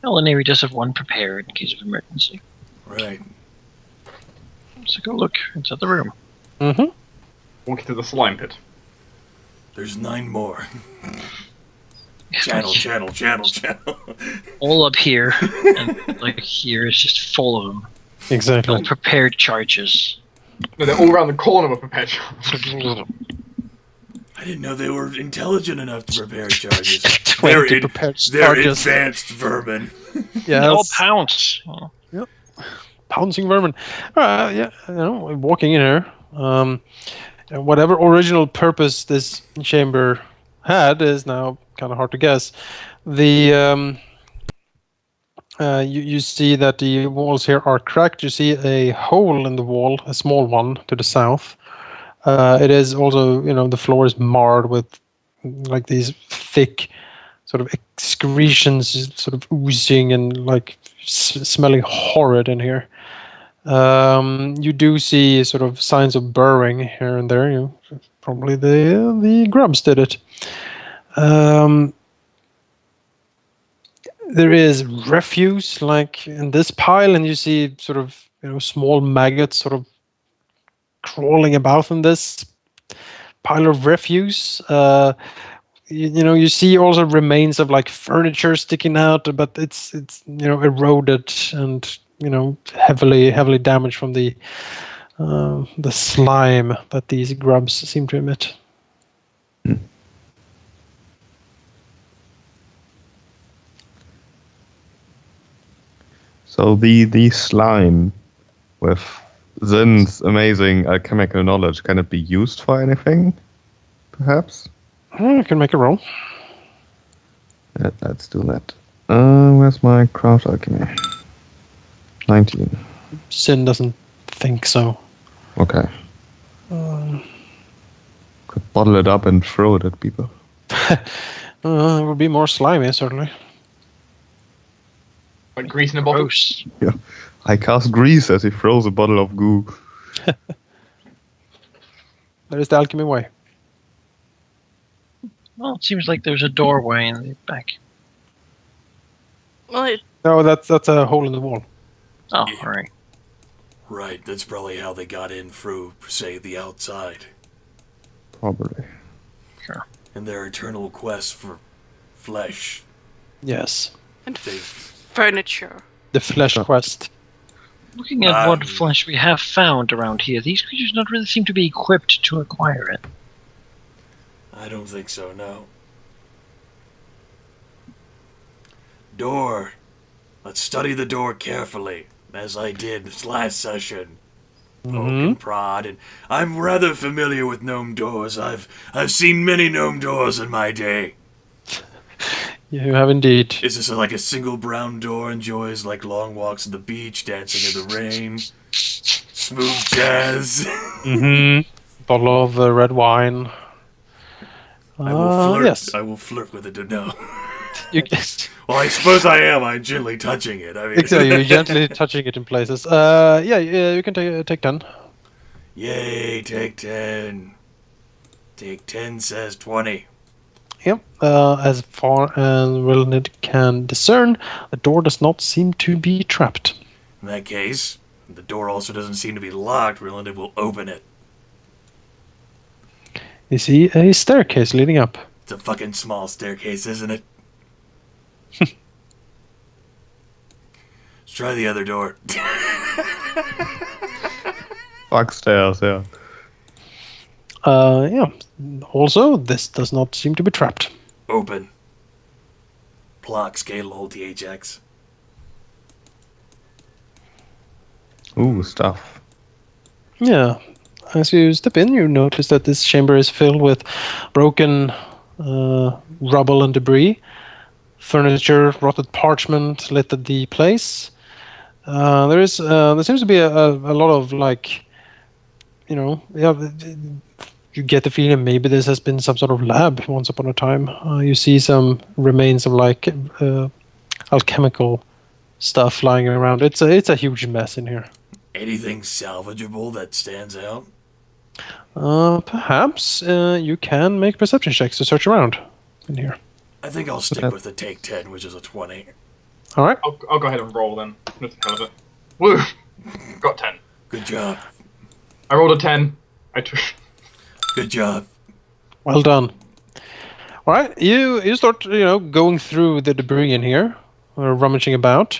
Alauneari does have one prepared in case of emergency. Right. So go look inside the room. Mm-hmm. Walk to the slime pit. There's 9 more. Channel. All up here, and like here is just full of them. Exactly. No prepared charges. No, they're all around the corner of a prepared. I didn't know they were intelligent enough to prepare charges. 20 prepared They're charges. advanced vermin. Yeah, All pounce. Yep. Pouncing vermin. Yeah, walking in here. Whatever original purpose this chamber had is now kind of hard to guess. The you see that the walls here are cracked. You see a hole in the wall, a small one to the south. It is also, the floor is marred with like these thick sort of excretions sort of oozing and like smelling horrid in here. You do see sort of signs of burrowing here and there. Probably the grubs did it. There is refuse like in this pile, and you see sort of small maggots sort of crawling about in this pile of refuse. You see also remains of like furniture sticking out, but it's eroded and heavily damaged from the slime that these grubs seem to emit. So the slime with Zyn's amazing alchemical knowledge, can it be used for anything? Perhaps? I can make a roll. Let's do that. Where's my craft alchemy? 19. Zyn doesn't think so. Okay. Could bottle it up and throw it at people. It would be more slimy, certainly. Like grease in a bottle. Gross. Yeah. I cast grease as he throws a bottle of goo. That is the alchemy way. Well, it seems like there's a doorway in the back. Well, No, that's a hole in the wall. Oh, Yeah. alright. Right, that's probably how they got in through, say, the outside. Probably. Sure. In their eternal quest for flesh. Yes. and They, furniture. The flesh quest. Looking at what flesh we have found around here, these creatures don't really seem to be equipped to acquire it. I don't think so, no. Door. Let's study the door carefully, as I did this last session. Poke and prod, and I'm rather familiar with gnome doors. I've seen many gnome doors in my day. You have indeed. Is this like a single brown door enjoys like long walks on the beach, dancing in the rain, smooth jazz? Bottle of red wine. I will flirt. Yes. I will flirt with it to know. You, Well, I suppose I am. I'm gently touching it. I mean, exactly. You're gently touching it in places. You can take 10. Yay! Take 10. Take 10 says 20. Yep. As far as Rilinid can discern, the door does not seem to be trapped. In that case, the door also doesn't seem to be locked. Rilinid will open it. You see a staircase leading up. It's a fucking small staircase, isn't it? Let's try the other door. Fuck stairs, yeah. Yeah. Also, this does not seem to be trapped. Open. Block, scale, hold THX. Ooh, stuff. Yeah. As you step in, you notice that this chamber is filled with broken rubble and debris. Furniture, rotted parchment littered the place. There seems to be a lot of you get the feeling maybe this has been some sort of lab once upon a time. You see some remains of alchemical stuff lying around. It's a huge mess in here. Anything salvageable that stands out? Perhaps you can make perception checks to search around in here. I think I'll stick with the take 10, which is a 20. All right. I'll go ahead and roll then. Just the hell of it. Woo! Got 10. Good job. I rolled a 10. Good job. Well done. All right, you start going through the debris in here, or rummaging about.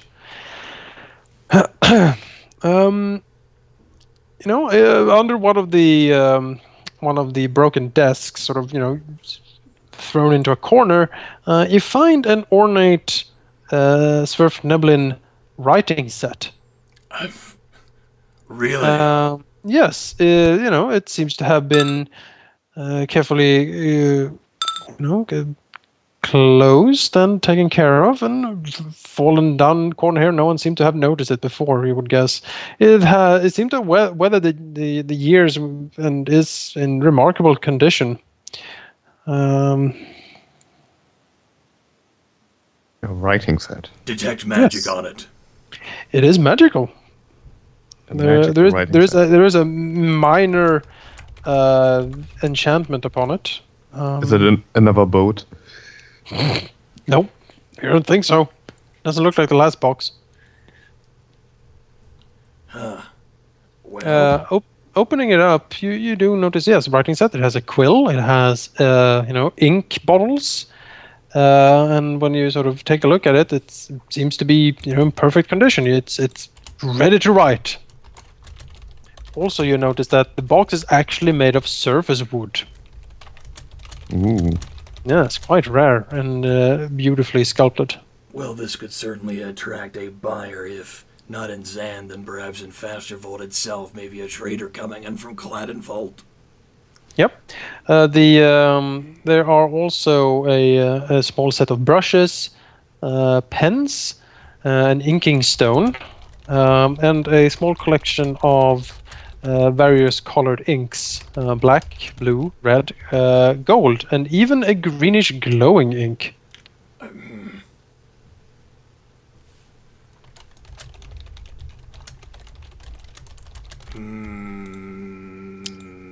Under one of the broken desks, sort of thrown into a corner, you find an ornate Swerfneblin writing set. Really? Yes, it seems to have been carefully, closed and taken care of, and fallen down corner here. No one seemed to have noticed it before. You would guess it seemed to weather the years and is in remarkable condition. A writing set. Detect magic Yes. on it. It is magical. There is a minor enchantment upon it. Is it another boat? Nope, I don't think so. Doesn't look like the last box. Well, Opening it up, you do notice, yes, writing set. It has a quill. It has ink bottles, and when you sort of take a look at it, it seems to be in perfect condition. It's ready to write. Also, you notice that the box is actually made of surface wood. Ooh. Yeah, it's quite rare and beautifully sculpted. well, this could certainly attract a buyer, if not in Zan, then perhaps in Fastervold itself, maybe a trader coming in from Claddenvold. Yep. There are also a small set of brushes, pens, an inking stone, and a small collection of various colored inks, black, blue, red, gold, and even a greenish glowing ink.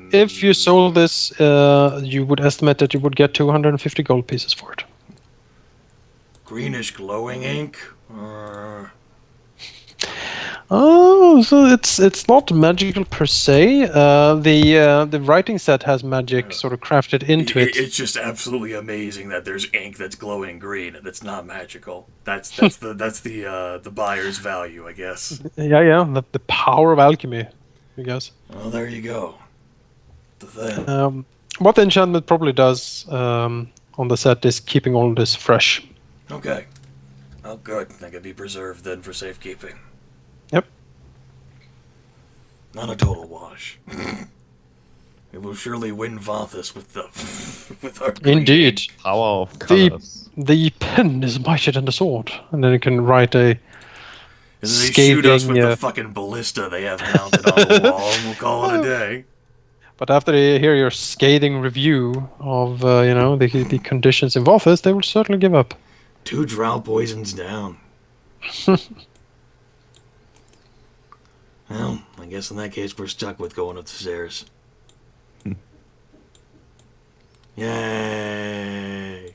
If you sold this, you would estimate that you would get 250 gold pieces for it. Greenish glowing ink? Oh, so it's not magical per se. The writing set has magic sort of crafted into it. It's just absolutely amazing that there's ink that's glowing green and it's not magical. That's the buyer's value, I guess. Yeah, the power of alchemy, I guess. Well, there you go. The thing. What the enchantment probably does on the set is keeping all this fresh. Okay. Oh, good. That could be preserved then for safekeeping. Yep. Not a total wash. It will surely win Vothis with our green Indeed. ink. Power of colors. The pen is mightier than the sword, and then you can write a And they shoot us with scathing. the fucking ballista they have mounted on the wall, and we'll call it a day. But after they hear your scathing review of the conditions in Vothis, they will certainly give up. 2 drow poisons down. Well, I guess in that case we're stuck with going up the stairs. Yay!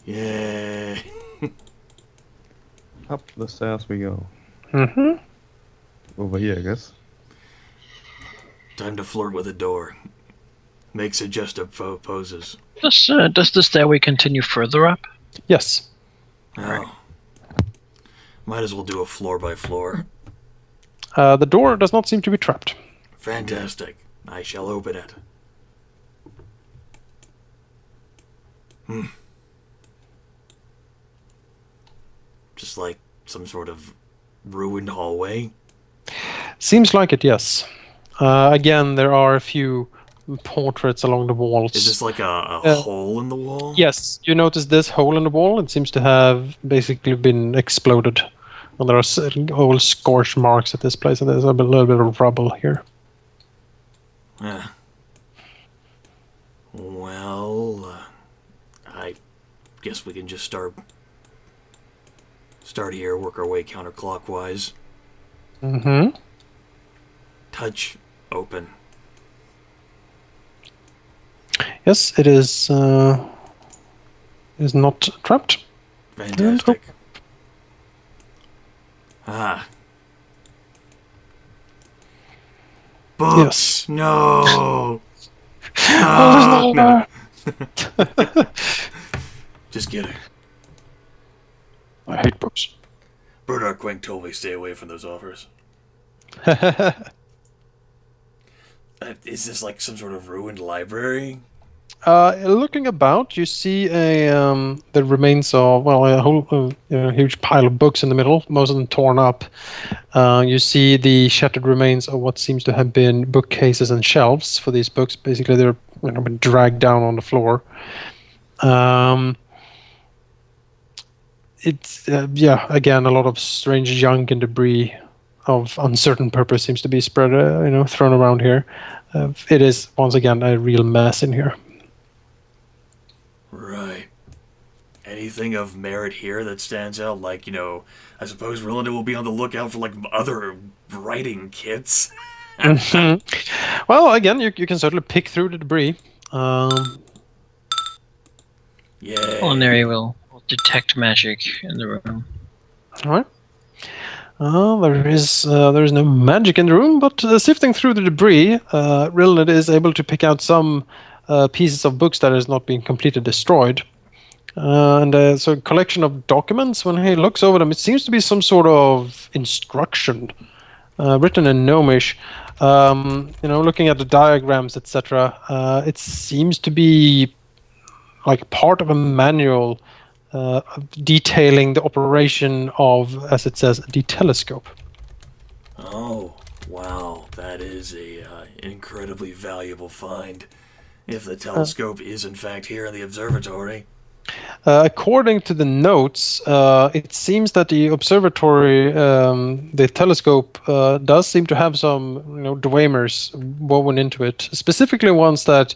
Yay! Up the stairs we go. Mm-hmm. Over here, I guess. Time to flirt with a door. Make suggestive poses. Does the stairway continue further up? Yes. Oh. Might as well do a floor by floor. The door does not seem to be trapped. Fantastic. I shall open it. Just like some sort of ruined hallway. Seems like it, yes. Again, there are a few portraits along the walls. Is this like a hole in the wall? Yes, you notice this hole in the wall. It seems to have basically been exploded. And there are all scorch marks at this place, and there's a little bit of rubble here. Yeah. Well, I guess we can just start here, work our way counterclockwise. Mm-hmm. Touch, open. Yes, it is. Is not trapped. Fantastic. Ah. Books. Yes. No. Oh, No. Just kidding. I hate books. Bernard Quink told me stay away from those offers. Is this like some sort of ruined library? Looking about, you see the remains of a whole huge pile of books in the middle, most of them torn up. You see the shattered remains of what seems to have been bookcases and shelves for these books. Basically, they're been dragged down on the floor. It's again, a lot of strange junk and debris of uncertain purpose seems to be spread, thrown around here. It is once again a real mess in here. Right. Anything of merit here that stands out? Like, I suppose Rilinid will be on the lookout for, like, other writing kits. Well, again, you can certainly pick through the debris. Yeah. Alauneari will detect magic in the room. All right. There is no magic in the room, but sifting through the debris, Rilinid is able to pick out some pieces of books that has not been completely destroyed. So a collection of documents, when he looks over them, it seems to be some sort of instruction written in Gnomish. Looking at the diagrams, etc., it seems to be like part of a manual detailing the operation of, as it says, the telescope. Oh, wow. That is a incredibly valuable find. If the telescope is in fact here in the observatory. According to the notes, it seems that the observatory, the telescope, does seem to have some, dweimers woven into it. Specifically, ones that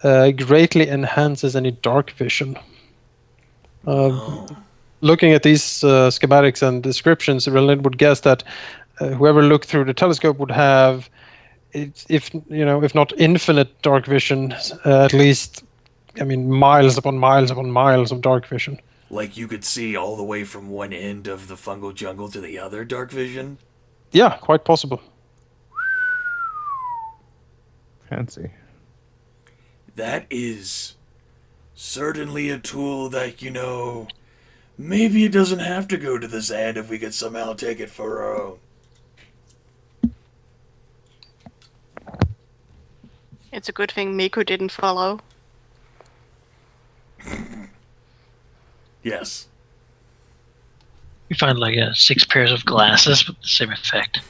greatly enhances any dark vision. Looking at these schematics and descriptions, Rilinid would guess that whoever looked through the telescope would have, if not infinite dark vision, at least, miles upon miles upon miles of dark vision. Like you could see all the way from one end of the fungal jungle to the other dark vision? Yeah, quite possible. Fancy. That is certainly a tool that, maybe it doesn't have to go to the Zand if we could somehow take it for our own. It's a good thing Miku didn't follow. Yes. You find like 6 pairs of glasses with the same effect.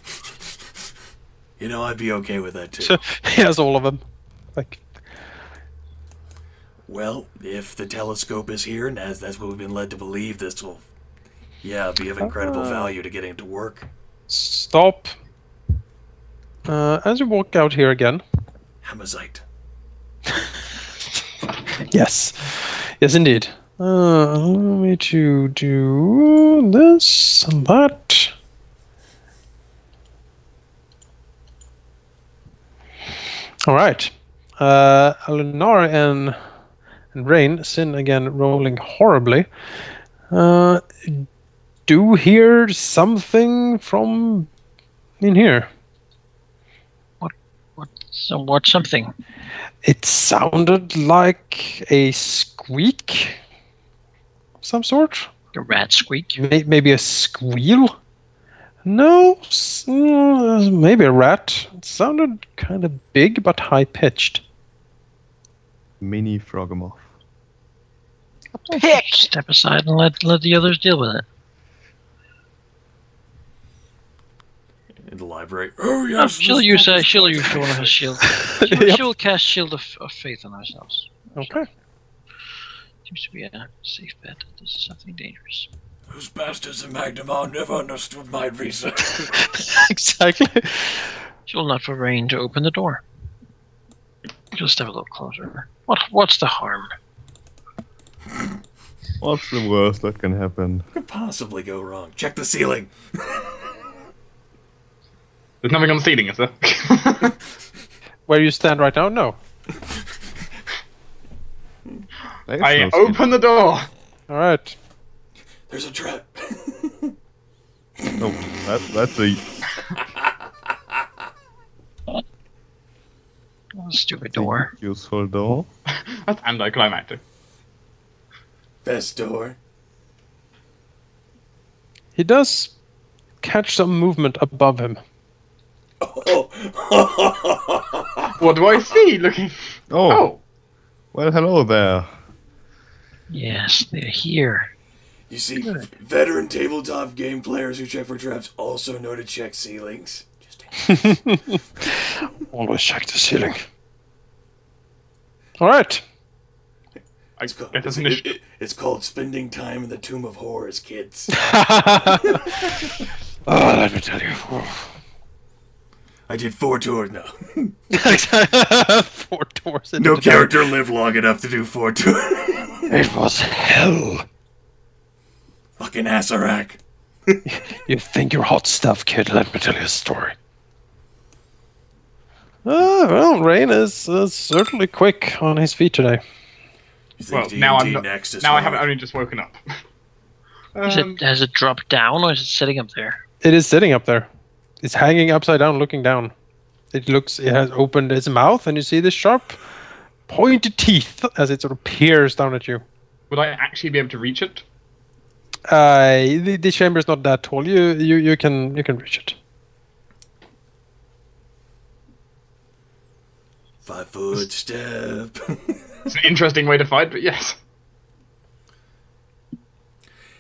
I'd be okay with that too. So he has all of them. Well, if the telescope is here, and as that's what we've been led to believe, this will, be of incredible value to getting to work. Stop. As you walk out here again. Hamazite. Yes. Yes, indeed. Allow me to do this and that. All right. Alauneari and Rain, Sin again rolling horribly. Do hear something from in here. What's something? It sounded like a squeak of some sort. A rat squeak? Maybe a squeal? No, maybe a rat. It sounded kind of big but high-pitched. Mini Frogamoth. Pick! Step aside and let the others deal with it. In the library. Oh, yes! She'll use one of her shield. She'll cast Shield of Faith on ourselves. Okay. Seems to be a safe bet that this is something dangerous. Those bastards in Magnemar never understood my reason. Exactly. She'll not for Rain to open the door. She'll step a little closer. What's the harm? What's the worst that can happen? What could possibly go wrong? Check the ceiling. There's nothing on the ceiling, is there? Where you stand right now? No. There is I no open the door. All right. There's a trap. No, that's a Oh, stupid door. useful door. That's anticlimactic. Best door. He does catch some movement above him. Oh. What do I see? Looking. Oh, well, hello there. Yes, they're here. You see, veteran tabletop game players who check for traps also know to check ceilings. Just Always check the ceiling. All right. I It's called, get this initiative. it's called spending time in the Tomb of Horrors, kids. Oh, let me tell you. I did 4 tours now. 4 doors. No character lived long enough to do 4 tours. It was hell. Fucking Asarak. You think you're hot stuff, kid? Let me tell you a story. Well, Rain is certainly quick on his feet today. You think Well, now I'm D&D not, next is now I hard? haven't only just woken up. Has it dropped down or is it sitting up there? It is sitting up there. It's hanging upside down, looking down. It has opened its mouth, and you see the sharp, pointed teeth as it sort of peers down at you. Would I actually be able to reach it? The chamber is not that tall. You can reach it. 5-foot step. It's an interesting way to fight, but yes.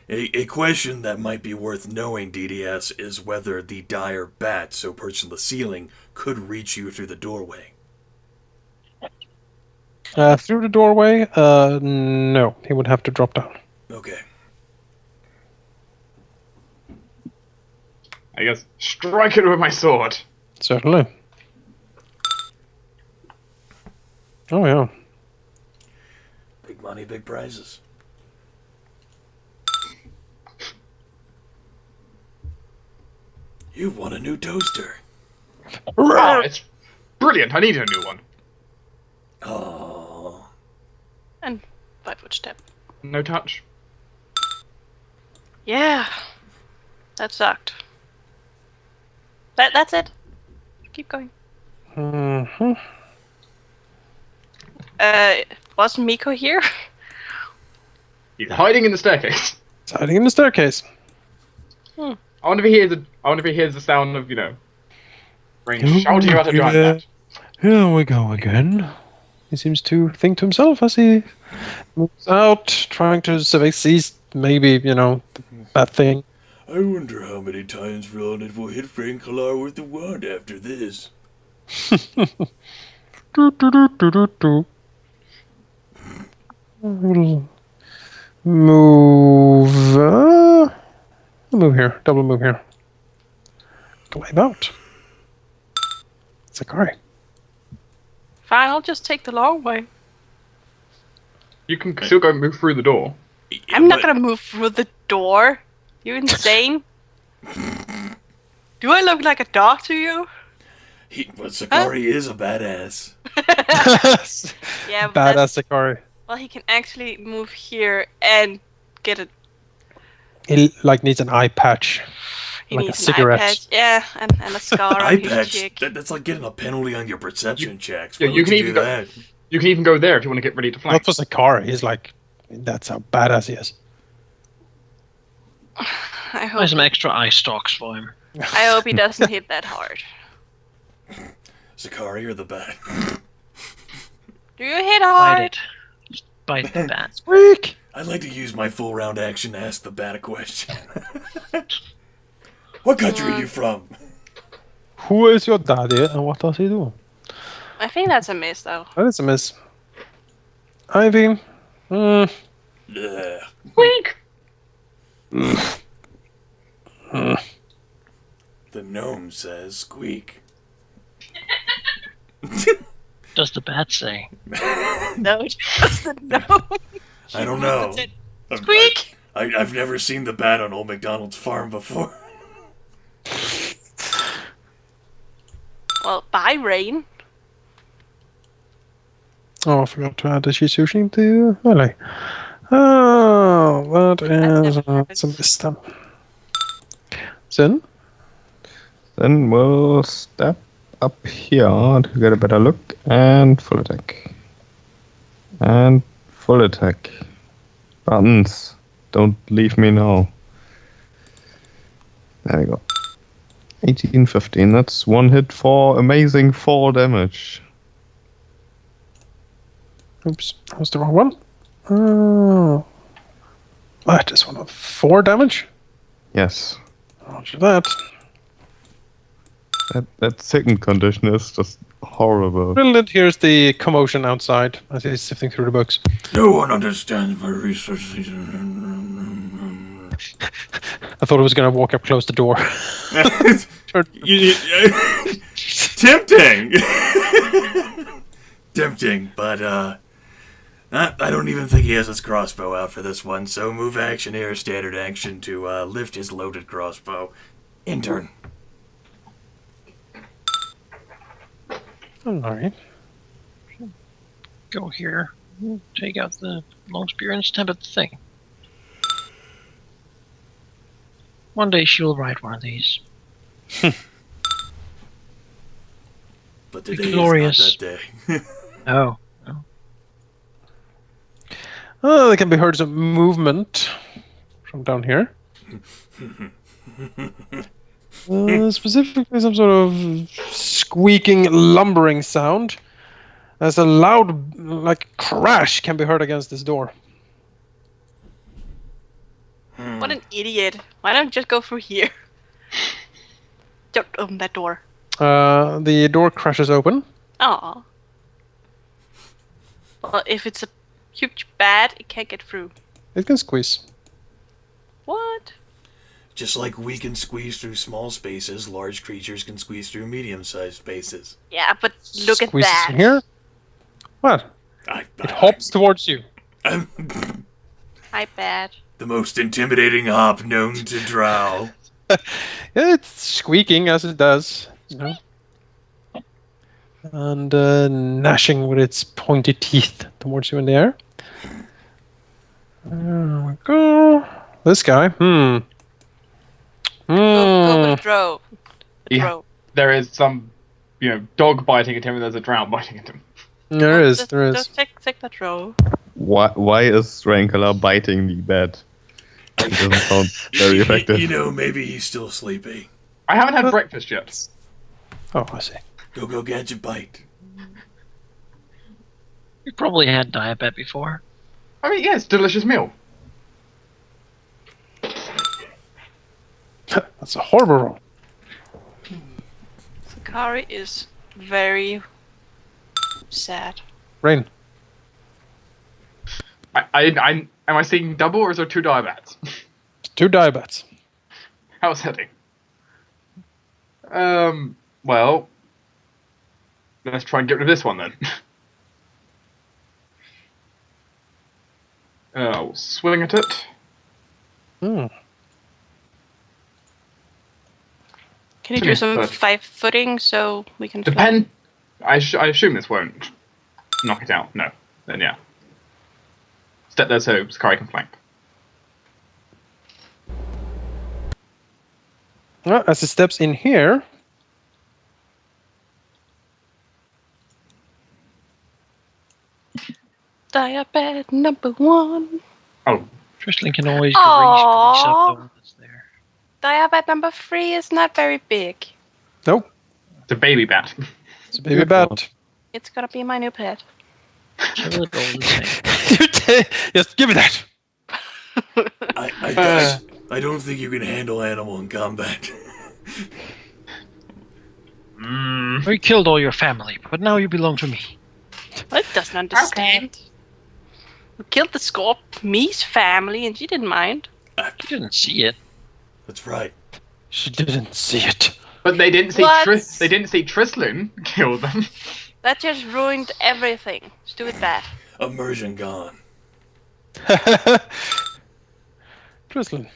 A question that might be worth knowing, DDS, is whether the dire bat, so perched on the ceiling, could reach you through the doorway. Through the doorway? No. He would have to drop down. Okay. I guess strike it with my sword. Certainly. Oh, yeah. Big money, big prizes. You've won a new toaster. Oh, it's brilliant. I need a new one. Oh. And 5-foot step. No touch. Yeah. That sucked. That's it. Keep going. Mm-hmm. Wasn't Miko here? He's hiding in the staircase. It's hiding in the staircase. I wonder if he hears the sound of, Rain shouting about a giant bat. Here we go again. He seems to think to himself as he moves out, trying to sees maybe, the bad thing. I wonder how many times Rilinid will hit Rae'nkalar with the wand after this. Do. We'll move. Move here. Double move here. Glide out. Zakari. Fine, I'll just take the long way. You can still go move through the door. I'm not gonna move through the door. You insane? Do I look like a dog to you? Zakari is a badass. Yeah, but Badass Zakari. well, he can actually move here and get it. He needs an eye patch. He Like a needs cigarette. an eye patch, yeah, and a scar Eye on his patch. cheek. That's like getting a penalty on your perception checks. Yeah, Why you would can you even do go- that? You can even go there if you want to get ready to flank. Not for Zakari. He's that's how badass he is. I Buy hope, some extra eye stalks for him. I hope he doesn't hit that hard. Zakari or the bat? Do you hit Bite hard? it. Just bite the bat. Squeak! I'd like to use my full round action to ask the bat a question. What country are you from? Who is your daddy and what does he do? I think that's a miss, though. That is a miss. Ivy. Ugh. Squeak! The gnome says squeak. Does the bat say? No, just a no. I don't know. Squeak! I've never seen the bat on Old MacDonald's farm before. Well, bye, Rain. Oh, I forgot to add the Shisushi to melee. Oh, that is some wisdom. Zyn? Then we'll step up here to get a better look, and full attack. And full attack. Buttons, don't leave me now. There we go. 18, 15, that's one hit for amazing 4 damage. Oops, that was the wrong one. Oh. That is one of 4 damage. Yes. Roger that. That second condition is just horrible. Rilinid hears the commotion outside as he's sifting through the books. No one understands my research. I thought I was going to walk up, close the door. Tempting! Tempting, but I don't even think he has his crossbow out for this one, so move action here, standard action to lift his loaded crossbow. In turn. Alright. Go here. Take out the long spear and stab at the thing. One day she'll ride one of these. But today glorious. is not that day. Oh. Oh, there can be heard some movement from down here. Specifically some sort of squeaking, lumbering sound. As a loud, crash can be heard against this door. What an idiot. Why don't you just go through here? Don't open that door. The door crashes open. Aw. Well, if it's a huge bat, it can't get through. It can squeeze. What? Just like we can squeeze through small spaces, large creatures can squeeze through medium-sized spaces. Yeah, but look at Squeezes that. in here. What? It hops towards you. Hi, bat. The most intimidating hop known to Drow. It's squeaking as it does, you know. And gnashing with its pointy teeth towards you in the air. There we go. This guy. Go with Drow. The Yeah. Drow. There is some, dog biting at him, and there's a drow biting at him. There is. Just- There is. Just take that Drow. Why is Rae'nkalar biting the bed? It doesn't sound very effective. Maybe he's still sleepy. I haven't had breakfast yet. Oh, I see. Go, gadget bite. You probably had diabetes before. I mean, yeah, it's a delicious meal. That's a horrible roll. Sakari is very sad. Rain. Am I seeing double, or is there 2 diabats? 2 diabetes. How's heading? Well, let's try and get rid of this one then. We'll swing at it. Hmm. Can you do some But- 5-footing so we can fly? Depend. I assume this won't knock it out. No. Then yeah. Step there so Sakari can flank. Well, as it steps in here, Diabetes #1. Oh, Tristan can always Aww. grease up the one that's there. Diabetes #3 is not very big. nope, it's a baby bat. it's a baby bat. It's gonna be my new pet. Kill it all the same. Just give me that. I don't think you can handle animal in combat. We killed all your family, but now you belong to me. It doesn't understand. We killed the Me's family and she didn't mind. You didn't see it. That's right. She didn't see it. But they didn't see What? they didn't see Trislin kill them. That just ruined everything. Let's do it bad. Immersion gone. Trislin.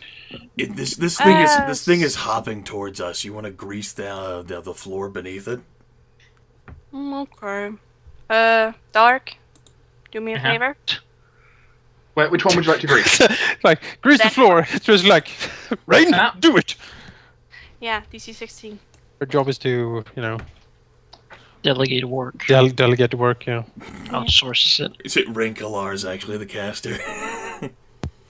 This thing is hopping towards us. You want to grease the floor beneath it? Okay. Dark, Do me a Uh-huh. favor. Wait, which one would you like to grease? Like, grease the That- floor. It's just like, Rain, do it. Yeah, DC 16. Her job is to, Delegate work. delegate the work, yeah. Outsources it. Is it Rae'nkalar is actually the caster?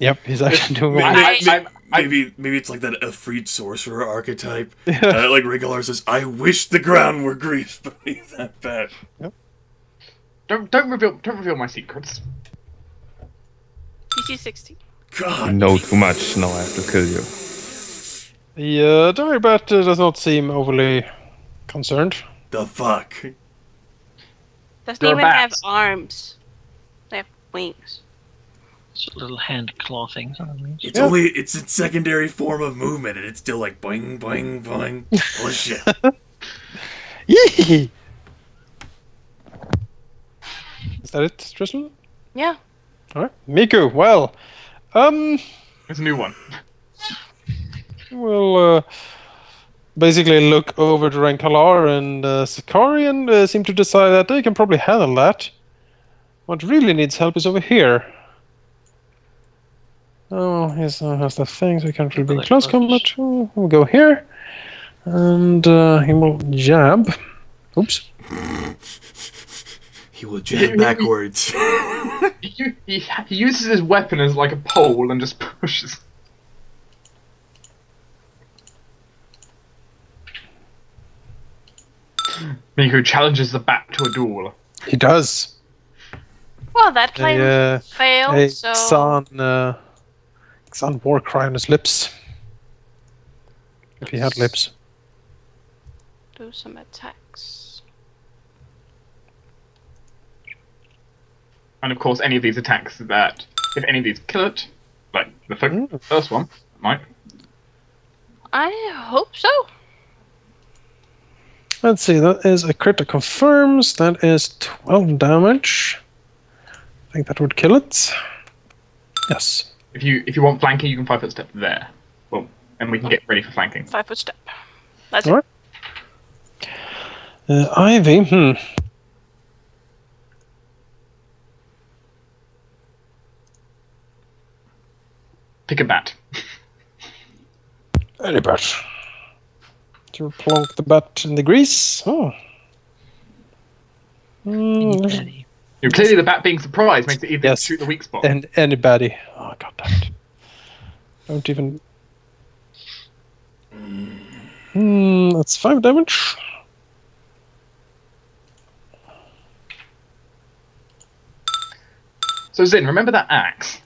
Yep, he's actually doing all I- that. Maybe it's like that Efreet sorcerer archetype. Like Rae'nkalar says, I wish the ground were greased, but he's that bad. Don't reveal my secrets. DC 16. God. You know too much, now I have to kill you. The Dire Bat does not seem overly concerned. The fuck? Doesn't They're even have bats. arms. They have wings. It's a little hand claw thing. It's it's its secondary form of movement, and it's still like boing, boing, boing. Bullshit. Yee! Is that it, Tristan? Yeah. Alright. Miku, well, It's a new one. we'll basically look over to Rae'nkalar and Sakari and seem to decide that they can probably handle that. What really needs help is over here. Oh, he has the thing, so he can't really be in close combat. We'll go here. And he will jab. Oops. He will jab backwards. He uses his weapon as like a pole and just pushes. Miku challenges the bat to a duel. He does. Well, that claim A failed, so... Xan war cry on his lips. If he had lips. Do some attacks. And of course, any of these attacks that, if any of these kill it, like the first one, might. I hope so. Let's see, that is a crit that confirms. That is 12 damage. I think that would kill it. Yes. If you want flanking, you can 5 foot step there. Well, and we can get ready for flanking. 5 foot step. That's Alright. Ivy, Pick a bat. Any bat. To plonk the bat in the grease. Oh. Anybody. Clearly, the bat being surprised makes it easier Yes. to shoot the weak spot. And anybody. Oh, god damn it. Don't even. That's 5 damage. So Zyn, remember that axe?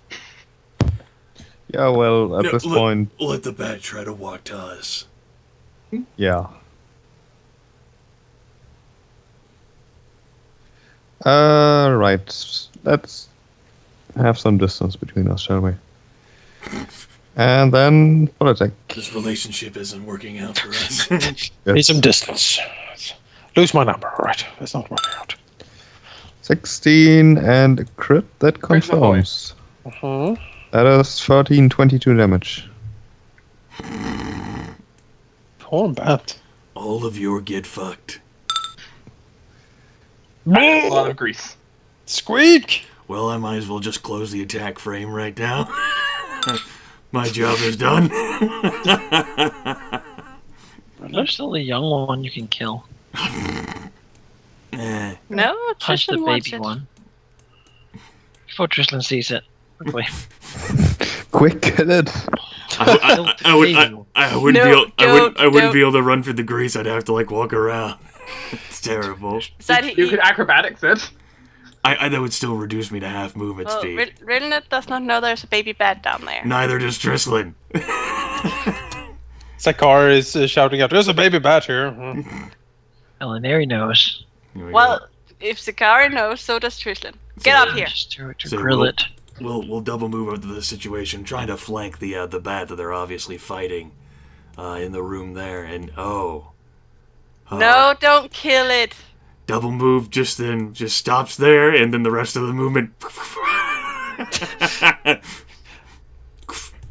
Yeah, well, at this point, Let the bat try to walk to us. yeah. Right. Let's have some distance between us, shall we? And then full attack. This relationship isn't working out for us. Need some distance. Lose my number. Alright, it's not working out. 16 and a crit that confirms. That is 13, 22 damage. Poor bat. All of your get fucked. A lot of grease. Squeak! Well, I might as well just close the attack frame right now. My job is done. There's still a young one you can kill. No, Punch the Tristan wants baby it. one. Before Tristan sees it. Quickly. Quick, kill it! I wouldn't No, be able, I don't. wouldn't be able to run for the grease. I'd have to like walk around. It's terrible. Is that You could acrobatics it. That would still reduce me to half movement Oh, speed. Rilinid does not know there's a baby bat down there. Neither does Tristan. Sakar is shouting out, there's a baby bat here. Alauneari knows. Here we Well, if Sakari knows, so does Tristan. Get up here. Just to So grill it. We'll double move over to the situation, trying to flank the bat that they're obviously fighting in the room there. And No, don't kill it. double move just stops there, and then the rest of the movement.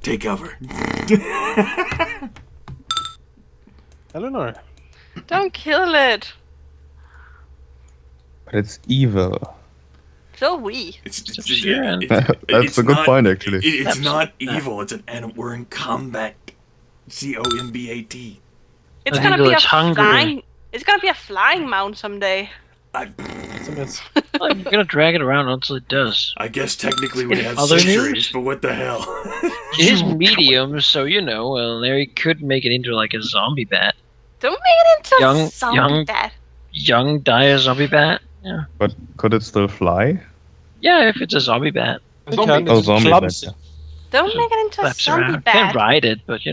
Take cover. Eleanor. Don't kill it. But it's evil. So we. That's a good point, actually. It's not evil. It's an animal. We're in combat. COMBAT. It's I gonna think be a it's hungry. flying. It's gonna be a flying mount someday. I'm gonna drag it around until it does. I guess technically we have Other centuries, news? but what the hell? It is medium, so Larry could make it into like a zombie bat. Don't make it into Young- zombie young- bat. Young dire zombie bat. Yeah. But could it still fly? Yeah, if it's a zombie bat. It can, Oh, it's zombie clumsy. bat, Don't make it into a Flaps zombie around. Can't bat. ride it, but